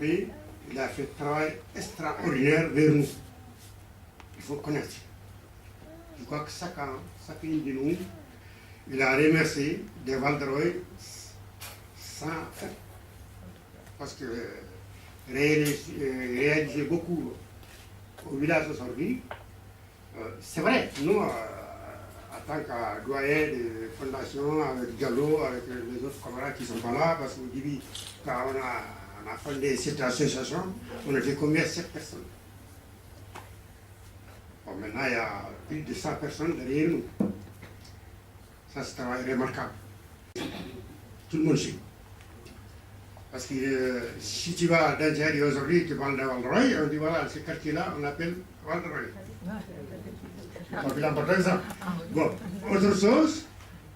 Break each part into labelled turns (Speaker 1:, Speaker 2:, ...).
Speaker 1: développé, il a fait un travail extraordinaire vers nous. Il faut connaître. Je crois que chacune de nous, il a remercié des Val-de-Reuil sans fin. Parce que réaliser beaucoup au village aujourd'hui, c'est vrai, nous, en tant que doyen de fondation, avec Diallo, avec les autres camarades qui ne sont pas là, parce qu'au début, quand on a fondé cette association, on était combien? 7 personnes. Bon, maintenant, il y a plus de 100 personnes derrière nous. Ça, c'est un travail remarquable. Tout le monde sait. Parce que si tu vas dans Djari aujourd'hui, tu parles de Val-de-Reuil, on dit voilà, ce quartier-là, on l'appelle Val-de-Reuil. Donc, il important ça. Bon, autre chose,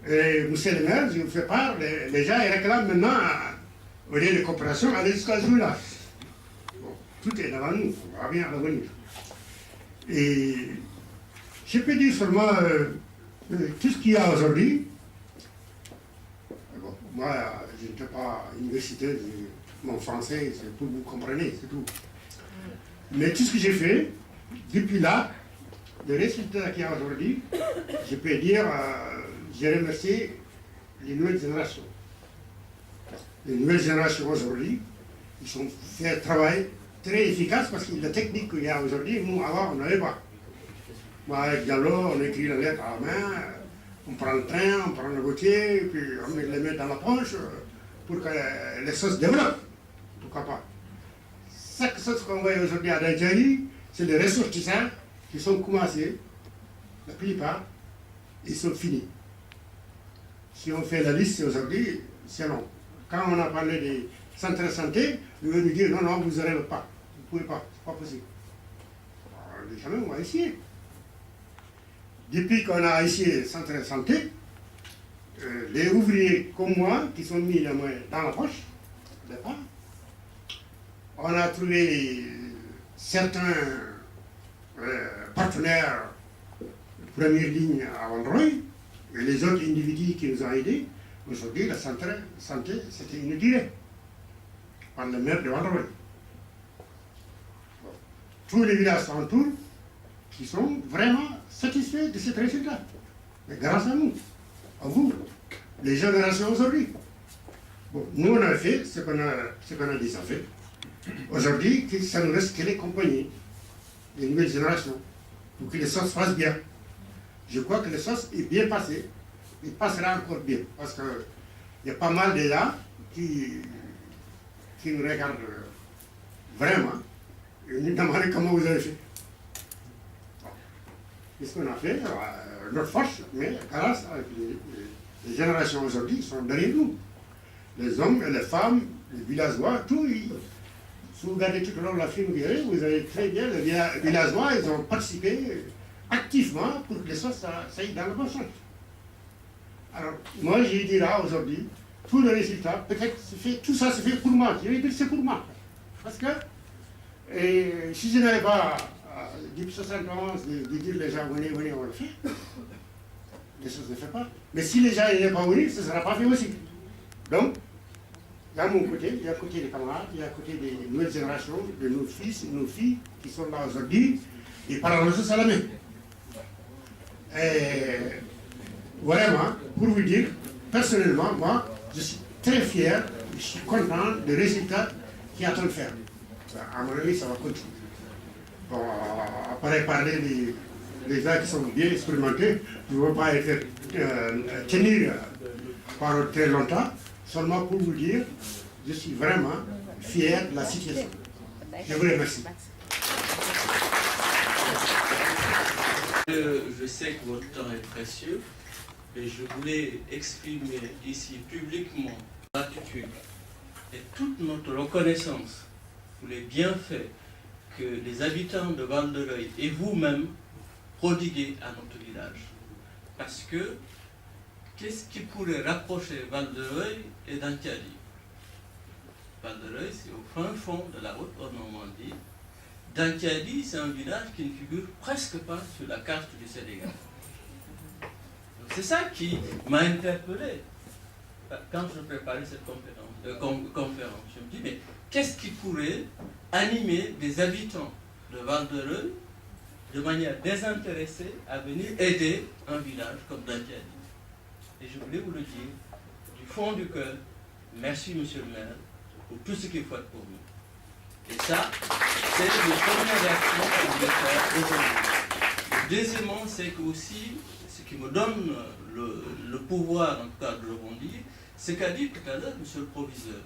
Speaker 1: monsieur le maire, je vous fais part, les gens ils réclament maintenant, au lieu de coopération, aller jusqu'à ce village. Bon, tout est devant nous, on va bien revenir. Et je peux dire seulement tout ce qu'il y a aujourd'hui. Bon, moi, je n'étais pas universitaire, mon français, c'est pour vous comprendre, c'est tout. Mais tout ce que j'ai fait, depuis là, le résultat qu'il y a aujourd'hui, je peux dire, j'ai remercié les nouvelles générations. Les nouvelles générations aujourd'hui, ils ont fait un travail très efficace parce que la technique qu'il y a aujourd'hui, nous, avant, on n'avait pas. Moi, avec Diallo, on écrit la lettre à la main, on prend le train, on prend le routier, puis on les met dans la poche pour que les choses développent. Pourquoi pas? Chaque chose qu'on voit aujourd'hui à Djari, c'est les ressortissants qui sont commencés, la plupart, ils sont finis. Si on fait la liste aujourd'hui, c'est long. Quand on a parlé des centres de santé, ils veulent nous dire non, non, vous n'aurez pas, vous ne pouvez pas, c'est pas possible. Les gens, on va essayer. Depuis qu'on a essayé le centre de santé, les ouvriers comme moi, qui sont mis les moyens dans la poche, au départ, on a trouvé certains partenaires de première ligne à Val-de-Reuil, et les autres individus qui nous ont aidés. Aujourd'hui, le centre de santé, c'était inauguré par le maire de Val-de-Reuil. Tous les villages autour qui sont vraiment satisfaits de ce résultat. Mais grâce à nous, à vous, les générations aujourd'hui. Bon, nous, on a fait ce qu'on a déjà fait. Aujourd'hui, ça ne reste que les compagnies, les nouvelles générations, pour que les choses se passent bien. Je crois que les choses est bien passées. Il passera encore bien, parce qu'il y a pas mal de gens qui nous regardent vraiment et nous demandent comment vous avez fait. Qu'est-ce qu'on a fait? Notre force, mais grâce à les générations aujourd'hui, sont derrière nous. Les hommes et les femmes, les villageois, tout. Si vous regardez tout au long de la film, vous avez très bien, les villageois, ils ont participé activement pour que les choses aillent dans le bon sens. Alors, moi, je dirais aujourd'hui, tout le résultat, peut-être, tout ça se fait pour moi. Je vais dire c'est pour moi. Parce que si je n'avais pas, depuis 71, de dire les gens, venez, on le fait, les choses ne se font pas. Mais si les gens n'aient pas venus, ce ne sera pas fait aussi. Donc, il y a mon côté, il y a le côté des camarades, il y a le côté des nouvelles générations, de nos fils et nos filles qui sont là aujourd'hui, et par la chose à la main. Et vraiment, pour vous dire, personnellement, moi, je suis très fier, je suis content des résultats qu'il est en train de faire. À mon avis, ça va continuer. Bon, après parler des gens qui sont bien expérimentés, je ne veux pas être tenir par très longtemps, seulement pour vous dire, je suis vraiment fier de la situation. Je vous remercie.
Speaker 2: Je sais que votre temps est précieux, et je voulais exprimer ici publiquement gratitude et toute notre reconnaissance pour les bienfaits que les habitants de Val-de-Reuil et vous-même prodiguez à notre village. Parce que, qu'est-ce qui pourrait rapprocher Val-de-Reuil et Djari? Val-de-Reuil, c'est au fin fond de la Haute-Normandie. Djari, c'est un village qui ne figure presque pas sur la carte du Sénégal. C'est ça qui m'a interpellé. je préparais cette conférence, je me dis, mais qu'est-ce qui pourrait animer des habitants de Val-d'Reuil de manière désintéressée à venir aider un village comme Dantiadi? Et je voulais vous le dire du fond du cœur, merci monsieur le maire pour tout ce que vous faites pour nous. Et ça, c'est la première réaction que je voulais faire aujourd'hui. Deuxièmement, c'est que aussi, ce qui me donne le pouvoir, en tout cas, de rebondir, c'est qu'a dit tout à l'heure monsieur le proviseur.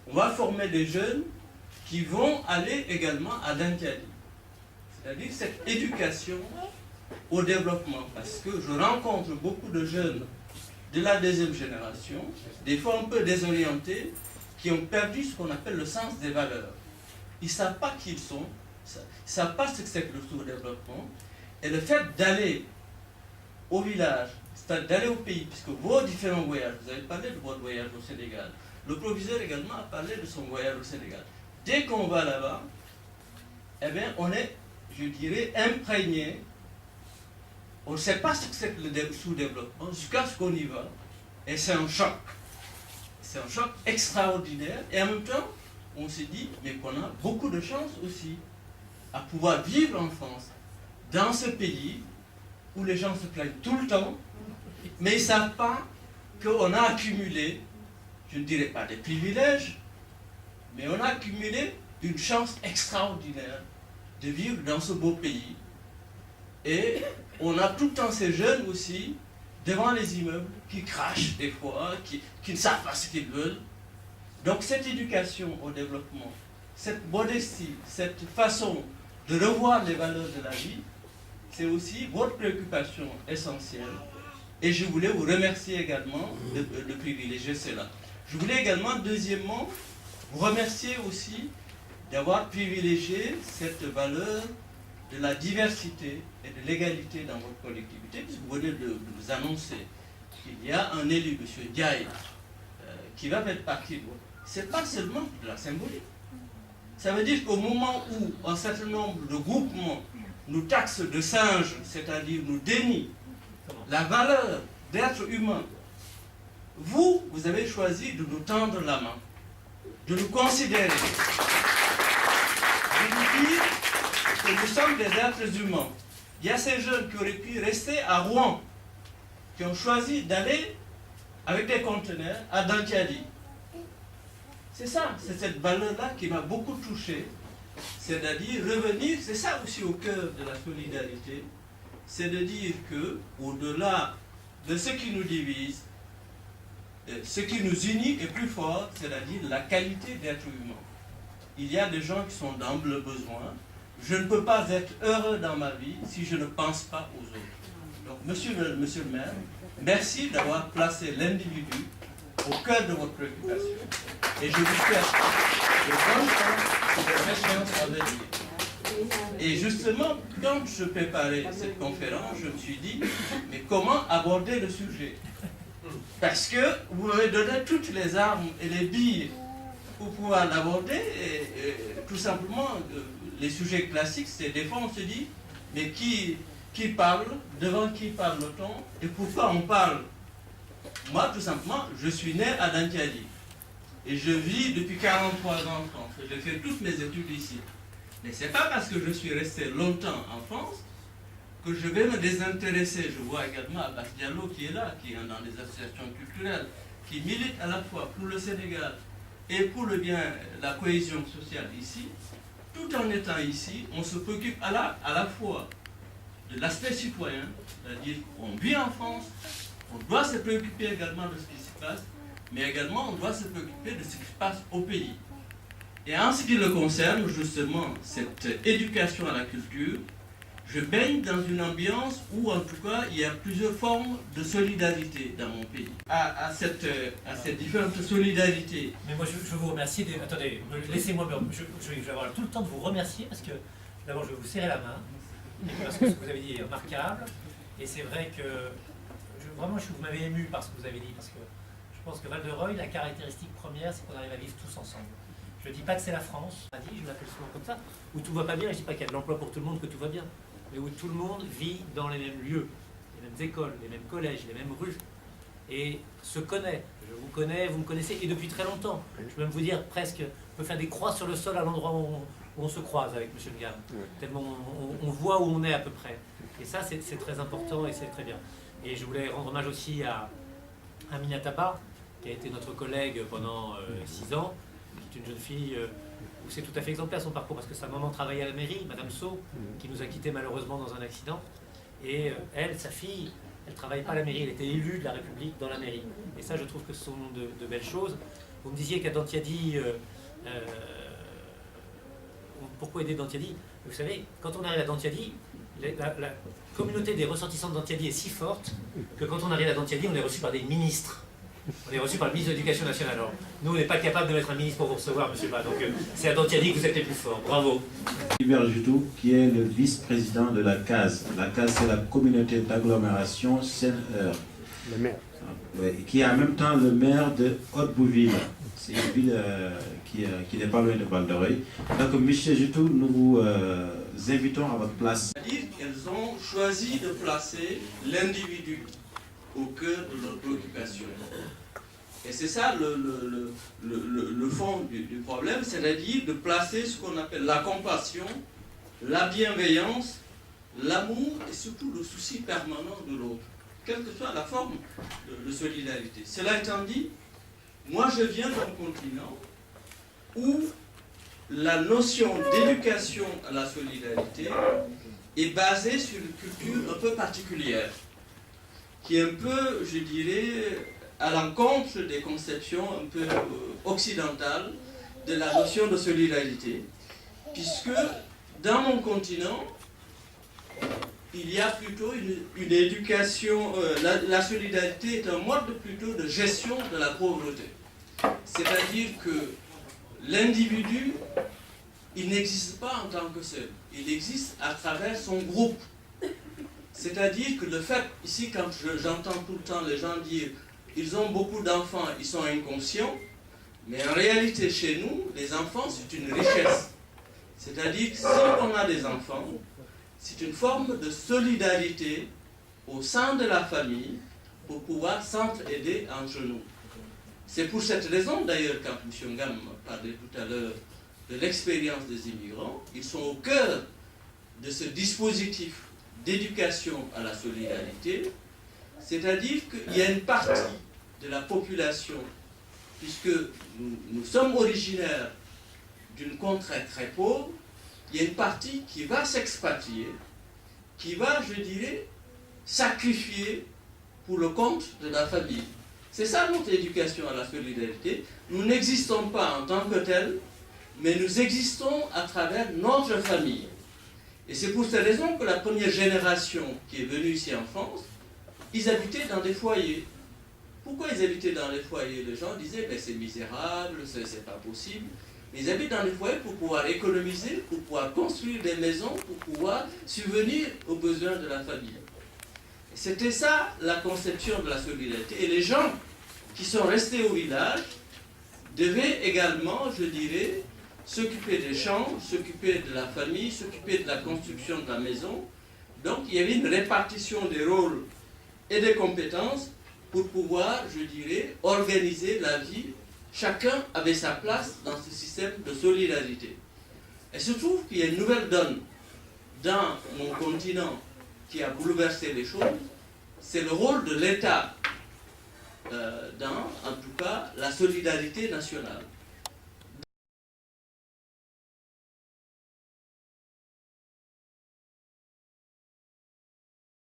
Speaker 2: On va former des jeunes qui vont aller également à Dantiadi. C'est-à-dire cette éducation au développement. Parce que je rencontre beaucoup de jeunes de la deuxième génération, des fois un peu désorientés, qui ont perdu ce qu'on appelle le sens des valeurs. Ils ne savent pas qui ils sont, ils ne savent pas ce que c'est que le sous-développement. Et le fait d'aller au village, c'est-à-dire d'aller au pays, puisque vos différents voyages, vous avez parlé de votre voyage au Sénégal, le proviseur également a parlé de son voyage au Sénégal. Dès qu'on va là-bas, eh bien, on est, je dirais, imprégné. On ne sait pas ce que c'est que le sous-développement jusqu'à ce qu'on y va. Et c'est un choc. C'est un choc extraordinaire. Et en même temps, on se dit, mais qu'on a beaucoup de chance aussi à pouvoir vivre en France, dans ce pays où les gens se plaignent tout le temps, mais ils ne savent pas qu'on a accumulé, je ne dirais pas des privilèges, mais on a accumulé une chance extraordinaire de vivre dans ce beau pays. Et on a tout le temps ces jeunes aussi, devant les immeubles, qui crachent des fois, qui ne savent pas ce qu'ils veulent. Donc cette éducation au développement, cette modestie, cette façon de revoir les valeurs de la vie, c'est aussi votre préoccupation essentielle. Et je voulais vous remercier également de privilégier cela. Je voulais également, deuxièmement, vous remercier aussi d'avoir privilégié cette valeur de la diversité et de l'égalité dans votre collectivité, puisque vous venez de vous annoncer qu'il y a un élu, M. Diaye, qui va faire partie de votre... Ce n'est pas seulement de la symbolique. Ça veut dire qu'au moment où un certain nombre de groupements nous taxent de singes, c'est-à-dire nous dénient la valeur d'être humain, vous avez choisi de nous tendre la main, de nous considérer, de nous dire que nous sommes des êtres humains. Il y a ces jeunes qui auraient pu rester à Rouen, qui ont choisi d'aller avec des conteneurs à Dantiadi. C'est ça, c'est cette valeur-là qui m'a beaucoup touché. C'est-à-dire revenir, c'est ça aussi au cœur de la solidarité, c'est de dire que, au-delà de ce qui nous divise, ce qui nous unit est plus fort, c'est-à-dire la qualité d'être humain. Il y a des gens qui sont d'humbles besoins. Je ne peux pas être heureux dans ma vie si je ne pense pas aux autres. Donc, monsieur le maire, merci d'avoir placé l'individu au cœur de votre préoccupation. Et je vous souhaite de bonnes chances pour votre échéance à venir. Et justement, quand je préparais cette conférence, je me suis dit, mais comment aborder le sujet? Parce que vous m'avez donné toutes les armes et les billes pour pouvoir l'aborder. Et tout simplement, les sujets classiques, c'est des fois on se dit, mais qui parle, devant qui parle-t-on, et pourquoi on parle? Moi, tout simplement, je suis né à Dantiadi. Et je vis depuis 43 ans en France. J'ai fait toutes mes études ici. Mais ce n'est pas parce que je suis resté longtemps en France que je vais me désintéresser. Je vois également Abbas Diallo qui est là, qui est dans des associations culturelles, qui milite à la fois pour le Sénégal et pour le bien, la cohésion sociale ici. Tout en étant ici, on se préoccupe à la fois de l'aspect citoyen, c'est-à-dire qu'on vit en France, on doit se préoccuper également de ce qui se passe, mais également on doit se préoccuper de ce qui se passe au pays. Et en ce qui le concerne, justement, cette éducation à la culture, je baigne dans une ambiance où, en tout cas, il y a plusieurs formes de solidarité dans mon pays. À cette différente solidarité.
Speaker 3: Mais moi, je vous remercie. Attendez, laissez-moi, je vais avoir tout le temps de vous remercier parce que, d'abord, je vais vous serrer la main, et parce que ce que vous avez dit est remarquable. Et c'est vrai que, vraiment, vous m'avez ému par ce que vous avez dit, parce que je pense que Val-d'Reuil, la caractéristique première, c'est qu'on arrive à vivre tous ensemble. Je ne dis pas que c'est la France, je l'appelle souvent comme ça, où tout va pas bien, et je ne dis pas qu'il y a de l'emploi pour tout le monde, que tout va bien, mais où tout le monde vit dans les mêmes lieux, les mêmes écoles, les mêmes collèges, les mêmes rues. et se connaît. Je vous connais, vous me connaissez, et depuis très longtemps. Je peux même vous dire presque, on peut faire des croix sur le sol à l'endroit où on se croise avec M. Ngam. Tellement on voit où on est à peu près. Et ça, c'est très important et c'est très bien. Et je voulais rendre hommage aussi à Aminataba, qui a été notre collègue pendant 6 ans, qui est une jeune fille où c'est tout à fait exemplaire son parcours, parce que sa maman travaillait à la mairie, Madame So, qui nous a quittés malheureusement dans un accident. Et elle, sa fille, elle ne travaille pas à la mairie, elle était élue de la République dans la mairie. Et ça, je trouve que ce sont de belles choses. Vous me disiez qu'à Dantiadi, pourquoi aider Dantiadi? Vous savez, quand on arrive à Dantiadi, la communauté des ressortissants de Dantiadi est si forte que quand on arrive à Dantiadi, on est reçu par des ministres. On est reçu par le ministre de l'Éducation nationale. Alors, nous, on n'est pas capable de mettre un ministre pour vous recevoir, monsieur Ba. Donc, c'est à Dantiadi que vous êtes les plus forts. Bravo.
Speaker 4: Hubert Jutou, qui est le vice-président de la CAS. La CAS, c'est la communauté d'agglomération Seine-Heure.
Speaker 1: Le maire.
Speaker 4: Qui est en même temps le maire de Haute-Bouville. C'est une ville qui n'est pas loin de Val-d'Oreuil. Donc, monsieur Jutou, nous vous invitons à votre place.
Speaker 2: C'est-à-dire qu'elles ont choisi de placer l'individu au cœur de leurs préoccupations. Et c'est ça le fond du problème, c'est-à-dire de placer ce qu'on appelle la compassion, la bienveillance, l'amour et surtout le souci permanent de l'autre, quelle que soit la forme de solidarité. Cela étant dit, moi je viens d'un continent où la notion d'éducation à la solidarité est basée sur une culture un peu particulière, qui est un peu, je dirais, à l'encontre des conceptions un peu occidentales de la notion de solidarité, puisque dans mon continent, il y a plutôt une éducation, la solidarité est un mode plutôt de gestion de la pauvreté. C'est-à-dire que l'individu, il n'existe pas en tant que seul, il existe à travers son groupe. C'est-à-dire que le fait, ici quand j'entends tout le temps les gens dire ils ont beaucoup d'enfants, ils sont inconscients, mais en réalité chez nous, les enfants c'est une richesse. C'est-à-dire que si on a des enfants, c'est une forme de solidarité au sein de la famille pour pouvoir s'entraider entre nous. C'est pour cette raison d'ailleurs, quand M. Ngam parlait tout à l'heure de l'expérience des immigrants, ils sont au cœur de ce dispositif d'éducation à la solidarité, c'est-à-dire qu'il y a une partie de la population, puisque nous sommes originaires d'une contrée très pauvre, il y a une partie qui va s'expatrier, qui va, je dirais, sacrifier pour le compte de la famille. C'est ça notre éducation à la solidarité. Nous n'existons pas en tant que tels, mais nous existons à travers notre famille. Et c'est pour cette raison que la première génération qui est venue ici en France, ils habitaient dans des foyers. Pourquoi ils habitaient dans les foyers? Les gens disaient, ben, c'est misérable, c'est pas possible. Mais ils habitent dans les foyers pour pouvoir économiser, pour pouvoir construire des maisons, pour pouvoir subvenir aux besoins de la famille. C'était ça la conception de la solidarité. Et les gens qui sont restés au village devaient également, je dirais, s'occuper des champs, s'occuper de la famille, s'occuper de la construction de la maison. Donc il y avait une répartition des rôles et des compétences pour pouvoir, je dirais, organiser la vie. Chacun avait sa place dans ce système de solidarité. Et se trouve qu'il y a une nouvelle donne dans mon continent qui a bouleversé les choses, c'est le rôle de l'État dans, en tout cas, la solidarité nationale.